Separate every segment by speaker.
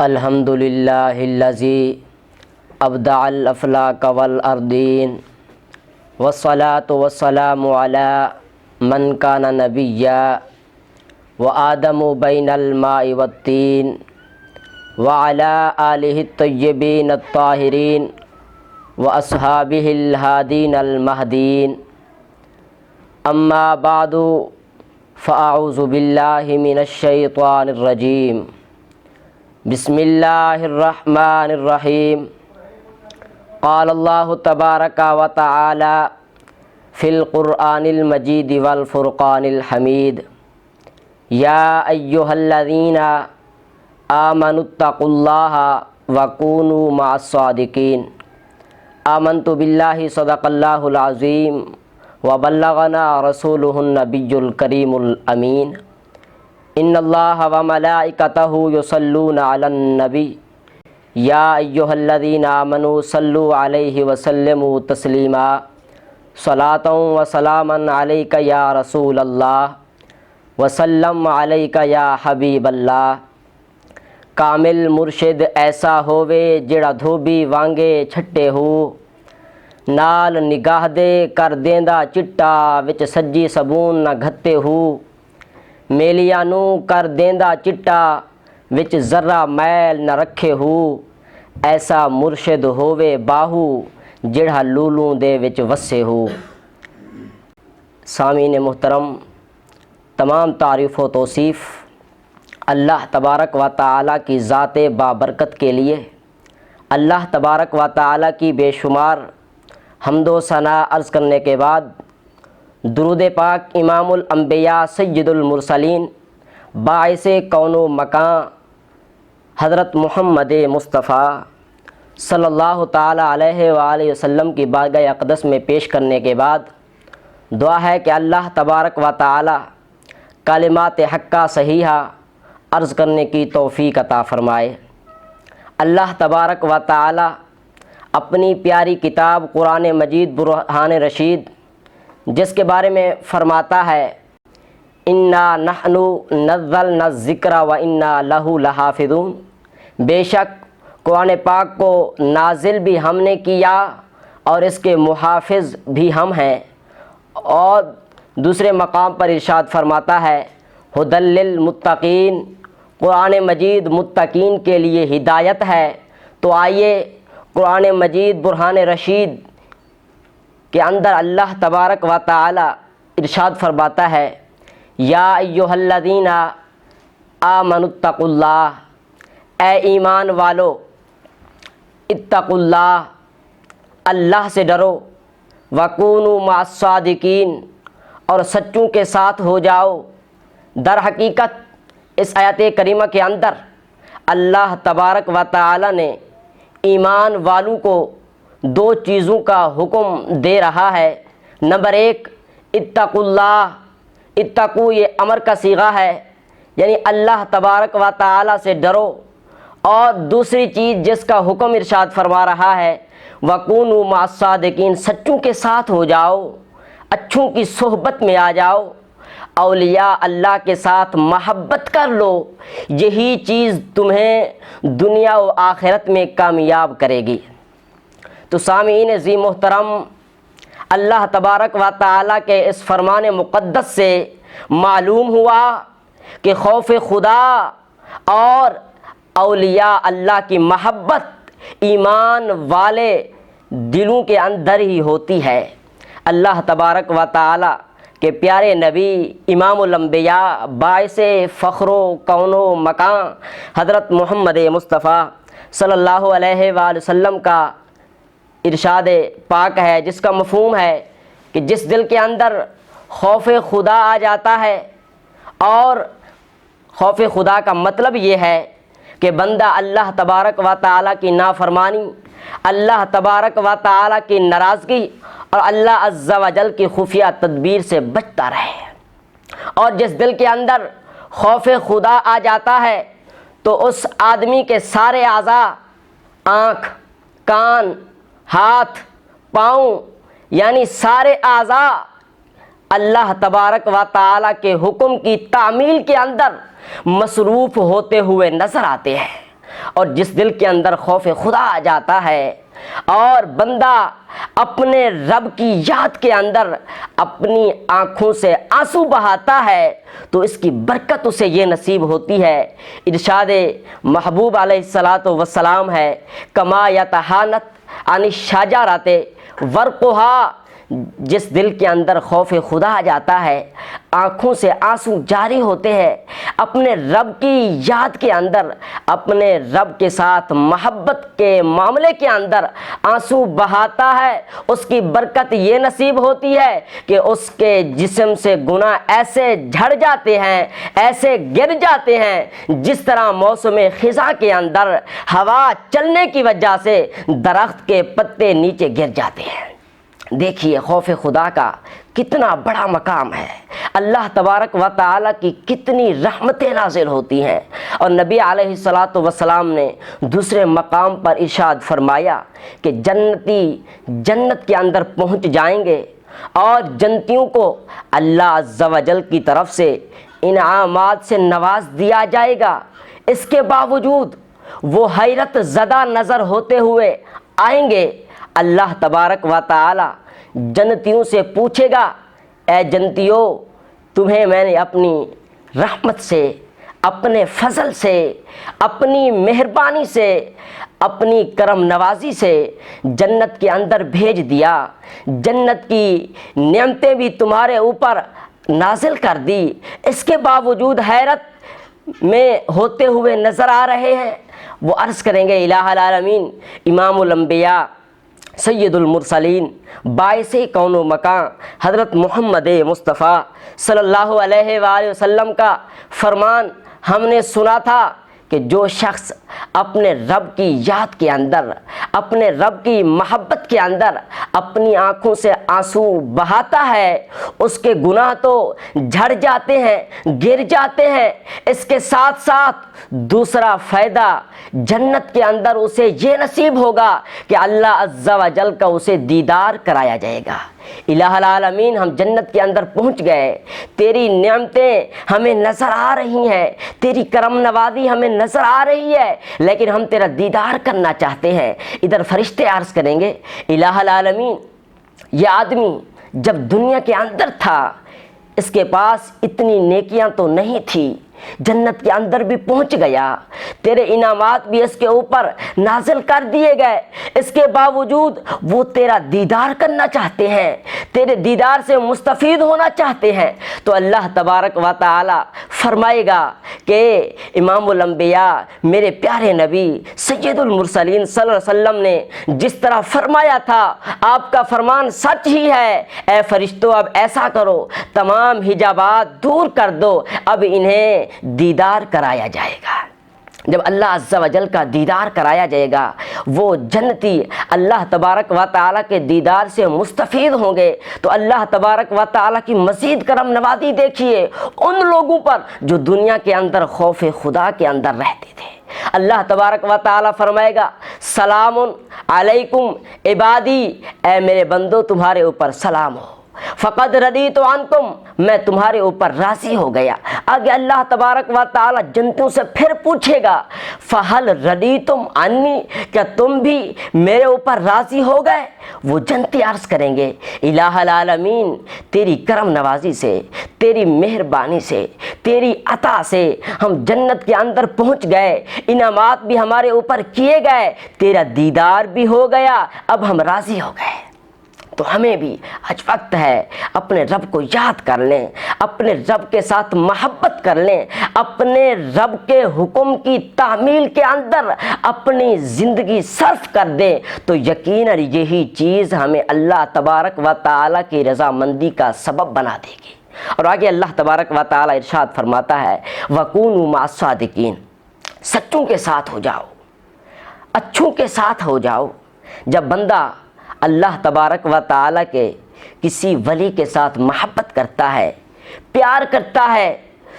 Speaker 1: الحمد للہ الذی ابدع الافلاک والارضین والصلاة والسلام علی من کان نبیا وآدم بین الماء والطین وعلی آلہ الطیبین الطاہرین واصحابہ الہادین المہدین اما بعد فاعوذ باللہ من الشیطان الرجیم بسم اللہ الرحمن الرحیم قال اللہ تبارک و تعالی فی القرآن المجید والفرقان الحمید یا ایہا الذین آمنوا اتقوا اللہ وکونوا مع الصادقین آمنت باللہ صدق اللہ العظیم وبلغنا رسولہ النبی الکریم الامین ان اللہ وملائکتہ یصلون علی النبی یا ایہا الذین آمنوا صلوا علیہ وسلموا تسلیما صلاۃ و سلاما علیک یا رسول اللہ وسلم علیک یا حبیب اللہ۔ کامل مرشد ایسا ہووے جڑا دھوبی وانگے چھٹے ہو، نال نگاہ دے کر دیندا چٹا وچ سجی صبون نہ گھتے ہو، میلیاں نو کر دیندا چٹا وچ ذرہ میل نہ رکھے ہو، ایسا مرشد ہووے باہو جڑا لولوں دے وچ وسے ہو۔ سامعین محترم، تمام تعریف و توصیف اللہ تبارک و تعالی کی ذات بابرکت کے لیے، اللہ تبارک و تعالی کی بے شمار حمد و ثنا عرض کرنے کے بعد درود پاک امام الانبیاء سید المرسلین باعث کون و مکان حضرت محمد مصطفیٰ صلی اللہ تعالی علیہ وآلہ وسلم کی بارگاہ اقدس میں پیش کرنے کے بعد دعا ہے کہ اللہ تبارک و تعالی کلمات حقہ صحیحہ عرض کرنے کی توفیق عطا فرمائے۔ اللہ تبارک و تعالی اپنی پیاری کتاب قرآن مجید برہان رشید جس کے بارے میں فرماتا ہے انا نحن نزلنا الذکر و انا لہ لحافظون، بے شک قرآن پاک کو نازل بھی ہم نے کیا اور اس کے محافظ بھی ہم ہیں۔ اور دوسرے مقام پر ارشاد فرماتا ہے ھدی للمتقین، قرآن مجید متقین کے لیے ہدایت ہے۔ تو آئیے قرآن مجید برہان رشید کے اندر اللہ تبارک و تعالی ارشاد فرماتا ہے یا ایہا الذین آمنوا اتقوا اللہ، اے ایمان والو اتقوا اللہ، اللہ سے ڈرو، وکونوا مع الصادقین، اور سچوں کے ساتھ ہو جاؤ۔ در حقیقت اس آیت کریمہ کے اندر اللہ تبارک و تعالی نے ایمان والوں کو دو چیزوں کا حکم دے رہا ہے۔ نمبر ایک اتقوا اللہ، اتقوا یہ امر کا صیغہ ہے، یعنی اللہ تبارک و تعالی سے ڈرو۔ اور دوسری چیز جس کا حکم ارشاد فرما رہا ہے وَكُونُوا مَعَ الصَّادِقِينَ، سچوں کے ساتھ ہو جاؤ، اچھوں کی صحبت میں آ جاؤ، اولیاء اللہ کے ساتھ محبت کر لو، یہی چیز تمہیں دنیا و آخرت میں کامیاب کرے گی۔ تو سامعین عزیز محترم، اللہ تبارک و تعالیٰ کے اس فرمان مقدس سے معلوم ہوا کہ خوف خدا اور اولیاء اللہ کی محبت ایمان والے دلوں کے اندر ہی ہوتی ہے۔ اللہ تبارک و تعالیٰ کہ پیارے نبی امام الانبیاء باعث فخر و کون و مکان حضرت محمد مصطفیٰ صلی اللہ علیہ وآلہ وسلم کا ارشاد پاک ہے، جس کا مفہوم ہے کہ جس دل کے اندر خوف خدا آ جاتا ہے، اور خوف خدا کا مطلب یہ ہے کہ بندہ اللہ تبارک و تعالیٰ کی نافرمانی، اللہ تبارک و تعالیٰ کی ناراضگی اور اللہ عز و جل کی خفیہ تدبیر سے بچتا رہے۔ اور جس دل کے اندر خوف خدا آ جاتا ہے تو اس آدمی کے سارے اعضاء، آنکھ، کان، ہاتھ، پاؤں، یعنی سارے اعضاء اللہ تبارک و تعالیٰ کے حکم کی تعمیل کے اندر مصروف ہوتے ہوئے نظر آتے ہیں، اور جس دل کے اندر خوف خدا آ جاتا ہے اور بندہ اپنے رب کی یاد کے اندر اپنی آنکھوں سے آنسو بہاتا ہے تو اس کی برکت اسے یہ نصیب ہوتی ہے۔ ارشاد محبوب علیہ الصلاۃ والسلام ہے، کما یتحانت عن الشجرۃ ورقھا، جس دل کے اندر خوف خدا آ جاتا ہے، آنکھوں سے آنسو جاری ہوتے ہیں، اپنے رب کی یاد کے اندر، اپنے رب کے ساتھ محبت کے معاملے کے اندر آنسو بہاتا ہے، اس کی برکت یہ نصیب ہوتی ہے کہ اس کے جسم سے گناہ ایسے جھڑ جاتے ہیں، ایسے گر جاتے ہیں، جس طرح موسم خزاں کے اندر ہوا چلنے کی وجہ سے درخت کے پتے نیچے گر جاتے ہیں۔ دیکھیے خوف خدا کا کتنا بڑا مقام ہے، اللہ تبارک و تعالیٰ کی کتنی رحمتیں نازل ہوتی ہیں۔ اور نبی علیہ الصلاۃ والسلام نے دوسرے مقام پر ارشاد فرمایا کہ جنتی جنت کے اندر پہنچ جائیں گے اور جنتیوں کو اللہ عز و جل کی طرف سے انعامات سے نواز دیا جائے گا، اس کے باوجود وہ حیرت زدہ نظر ہوتے ہوئے آئیں گے۔ اللہ تبارک و تعالی جنتیوں سے پوچھے گا، اے جنتیوں، تمہیں میں نے اپنی رحمت سے، اپنے فضل سے، اپنی مہربانی سے، اپنی کرم نوازی سے جنت کے اندر بھیج دیا، جنت کی نعمتیں بھی تمہارے اوپر نازل کر دی، اس کے باوجود حیرت میں ہوتے ہوئے نظر آ رہے ہیں۔ وہ عرض کریں گے، الہ العالمین، امام الانبیاء، سید المرسلین، باعث کون و مکان حضرت محمد مصطفیٰ صلی اللہ علیہ وآلہ وسلم کا فرمان ہم نے سنا تھا کہ جو شخص اپنے رب کی یاد کے اندر، اپنے رب کی محبت کے اندر اپنی آنکھوں سے آنسو بہاتا ہے، اس کے گناہ تو جھڑ جاتے ہیں، گر جاتے ہیں، اس کے ساتھ ساتھ دوسرا فائدہ جنت کے اندر اسے یہ نصیب ہوگا کہ اللہ عز و جل کا اسے دیدار کرایا جائے گا۔ الہ العالمین، ہم جنت کے اندر پہنچ گئے، تیری نعمتیں ہمیں نظر آ رہی ہیں، تیری کرم نوازی ہمیں نظر آ رہی ہے، لیکن ہم تیرا دیدار کرنا چاہتے ہیں۔ ادھر فرشتے عرض کریں گے، الہ العالمین، یہ آدمی جب دنیا کے اندر تھا اس کے پاس اتنی نیکیاں تو نہیں تھی، جنت کے اندر بھی پہنچ گیا، تیرے انعامات بھی اس کے اوپر نازل کر دیے گئے، اس کے باوجود وہ تیرا دیدار کرنا چاہتے ہیں، تیرے دیدار سے مستفید ہونا چاہتے ہیں، تو اللہ تبارک و تعالی فرمائے گا کہ امام الانبیاء، میرے پیارے نبی سید المرسلین صلی اللہ علیہ وسلم نے جس طرح فرمایا تھا، آپ کا فرمان سچ ہی ہے، اے فرشتوں اب ایسا کرو، تمام حجابات دور کر دو، اب انہیں دیدار کرایا جائے گا۔ جب اللہ عز و جل کا دیدار کرایا جائے گا، وہ جنتی اللہ تبارک و تعالیٰ کے دیدار سے مستفید ہوں گے، تو اللہ تبارک و تعالیٰ کی مزید کرم نوازی دیکھیے ان لوگوں پر جو دنیا کے اندر خوف خدا کے اندر رہتے تھے۔ اللہ تبارک و تعالیٰ فرمائے گا، سلام علیکم عبادی، اے میرے بندو تمہارے اوپر سلام ہو، فقد ردیت عنکم، میں تمہارے اوپر راضی ہو گیا۔ آگے اللہ تبارک و تعالی جنتوں سے پھر پوچھے گا، فہل ردیتم عنی، کیا تم بھی میرے اوپر راضی ہو گئے؟ وہ جنتی عرض کریں گے، الہ العالمین، تیری کرم نوازی سے، تیری مہربانی سے، تیری عطا سے ہم جنت کے اندر پہنچ گئے، انعامات بھی ہمارے اوپر کیے گئے، تیرا دیدار بھی ہو گیا، اب ہم راضی ہو گئے۔ تو ہمیں بھی آج وقت ہے اپنے رب کو یاد کر لیں، اپنے رب کے ساتھ محبت کر لیں، اپنے رب کے حکم کی تعمیل کے اندر اپنی زندگی صرف کر دیں، تو یقیناً یہی چیز ہمیں اللہ تبارک و تعالیٰ کی رضامندی کا سبب بنا دے گی۔ اور آگے اللہ تبارک و تعالیٰ ارشاد فرماتا ہے، وَكُونُوا مَعَ الصَّادِقِينَ، سچوں کے ساتھ ہو جاؤ، اچھوں کے ساتھ ہو جاؤ۔ جب بندہ اللہ تبارک و تعالیٰ کے کسی ولی کے ساتھ محبت کرتا ہے، پیار کرتا ہے،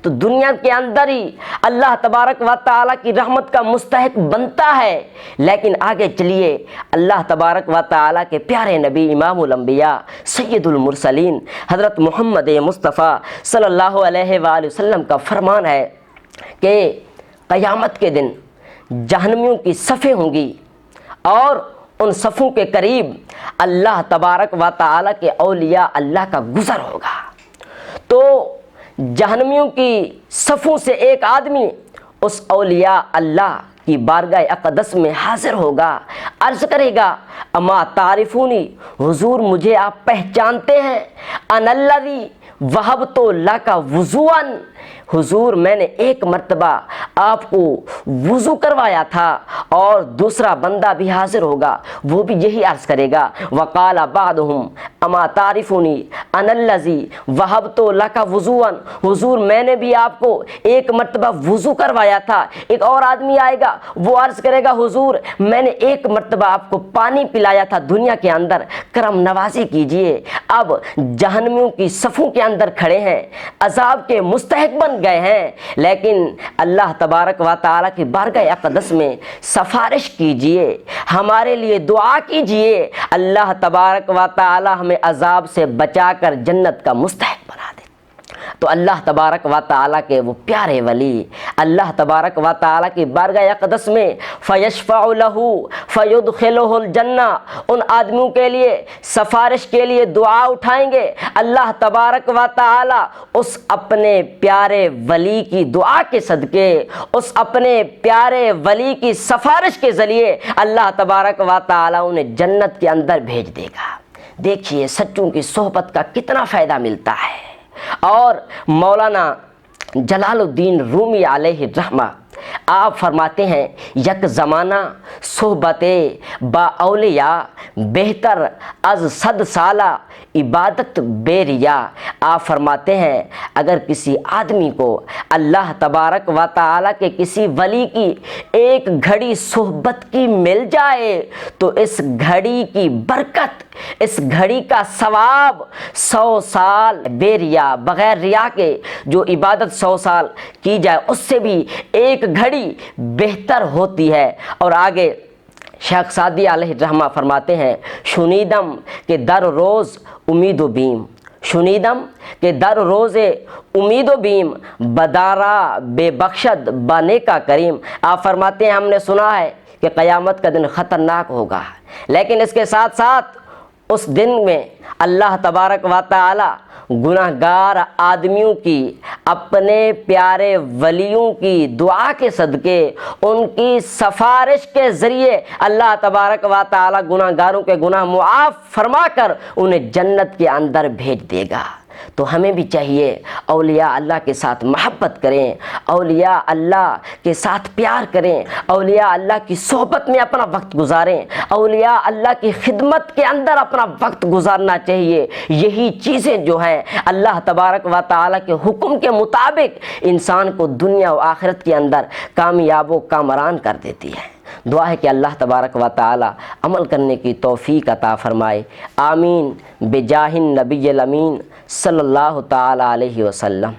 Speaker 1: تو دنیا کے اندر ہی اللہ تبارک و تعالیٰ کی رحمت کا مستحق بنتا ہے۔ لیکن آگے چلیے، اللہ تبارک و تعالیٰ کے پیارے نبی امام الانبیاء سید المرسلین حضرت محمد مصطفیٰ صلی اللہ علیہ وآلہ وسلم کا فرمان ہے کہ قیامت کے دن جہنمیوں کی صفیں ہوں گی اور ان صفوں کے قریب اللہ تبارک و تعالیٰ کے اولیاء اللہ کا گزر ہوگا۔ تو جہنمیوں کی صفوں سے ایک آدمی اس اولیاء اللہ کی بارگاہ اقدس میں حاضر ہوگا، عرض کرے گا اما تعرفونی، حضور مجھے آپ پہچانتے ہیں؟ انا الذی وہبت لک وضوءا، حضور میں نے ایک مرتبہ آپ کو وضو کروایا تھا۔ اور دوسرا بندہ بھی حاضر ہوگا، وہ بھی یہی عرض کرے گا وقال بعضهم اما تعرفونی انا الذی وہبت لک وضوءا، حضور میں نے بھی آپ کو ایک مرتبہ وضو کروایا تھا۔ ایک اور آدمی آئے گا، وہ عرض کرے گا حضور میں نے ایک مرتبہ آپ کو پانی پلایا تھا دنیا کے اندر، کرم نوازی کیجئے۔ اب جہنمیوں کی صفوں کے اندر کھڑے ہیں، عذاب کے مستحق بن گئے ہیں، لیکن اللہ تبارک و تعالیٰ کی بارگاہ اقدس میں سفارش کیجئے، ہمارے لیے دعا کیجئے، اللہ تبارک و تعالیٰ ہمیں عذاب سے بچا کر جنت کا مستحق بنا دے۔ تو اللہ تبارک و تعالیٰ کے وہ پیارے ولی اللہ تبارک و تعالیٰ کی بارگاہ اقدس میں فیشفع لہ فیدخلہ الجنہ، ان آدمیوں کے لیے سفارش کے لیے دعا اٹھائیں گے۔ اللہ تبارک و تعالیٰ اس اپنے پیارے ولی کی دعا کے صدقے، اس اپنے پیارے ولی کی سفارش کے ذریعے اللہ تبارک و تعالیٰ انہیں جنت کے اندر بھیج دے گا۔ دیکھیے سچوں کی صحبت کا کتنا فائدہ ملتا ہے۔ اور مولانا جلال الدین رومی علیہ الرحمہ آپ فرماتے ہیں یک زمانہ صحبت با اولیاء بہتر از 100 سالہ عبادت بے ریا۔ آپ فرماتے ہیں اگر کسی آدمی کو اللہ تبارک و تعالیٰ کے کسی ولی کی ایک گھڑی صحبت کی مل جائے تو اس گھڑی کی برکت، اس گھڑی کا ثواب 100 سال بے ریا، بغیر ریا کے جو عبادت 100 سال کی جائے اس سے بھی ایک گھڑی بہتر ہوتی ہے۔ اور آگے شیخ سعدی علیہ الرحمہ فرماتے ہیں شنیدم کہ در روز امید و بیم، شنیدم کہ در روز امید و بیم بدارا بے بخشد بانے کا کریم۔ آپ فرماتے ہیں ہم نے سنا ہے کہ قیامت کا دن خطرناک ہوگا، لیکن اس کے ساتھ ساتھ اس دن میں اللہ تبارک و تعالی گناہ گار آدمیوں کی اپنے پیارے ولیوں کی دعا کے صدقے، ان کی سفارش کے ذریعے اللہ تبارک و تعالی گناہ گاروں کے گناہ معاف فرما کر انہیں جنت کے اندر بھیج دے گا۔ تو ہمیں بھی چاہیے اولیاء اللہ کے ساتھ محبت کریں، اولیاء اللہ کے ساتھ پیار کریں، اولیاء اللہ کی صحبت میں اپنا وقت گزاریں، اولیاء اللہ کی خدمت کے اندر اپنا وقت گزارنا چاہیے۔ یہی چیزیں جو ہیں اللہ تبارک و تعالیٰ کے حکم کے مطابق انسان کو دنیا و آخرت کے اندر کامیاب و کامران کر دیتی ہے۔ دعا ہے کہ اللہ تبارک و تعالی عمل کرنے کی توفیق عطا فرمائے، آمین بجاہ النبی الامین صلی اللہ تعالی علیہ وسلم۔